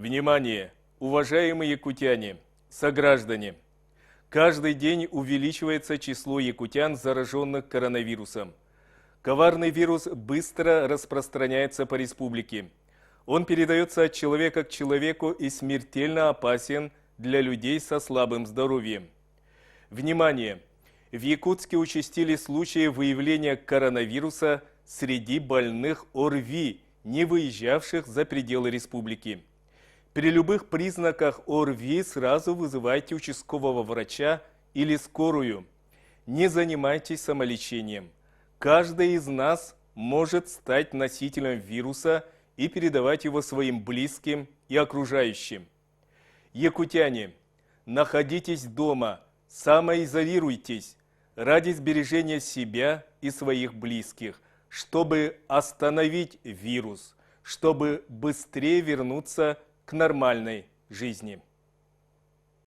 Внимание, уважаемые якутяне, сограждане! Каждый день увеличивается число якутян, зараженных коронавирусом. Коварный вирус быстро распространяется по республике. Он передается от человека к человеку и смертельно опасен для людей со слабым здоровьем. Внимание! В Якутске участились случаи выявления коронавируса среди больных ОРВИ, не выезжавших за пределы республики. При любых признаках ОРВИ сразу вызывайте участкового врача или скорую. Не занимайтесь самолечением. Каждый из нас может стать носителем вируса и передавать его своим близким и окружающим. Якутяне, находитесь дома, самоизолируйтесь ради сбережения себя и своих близких, чтобы остановить вирус, чтобы быстрее вернуться к нормальной жизни.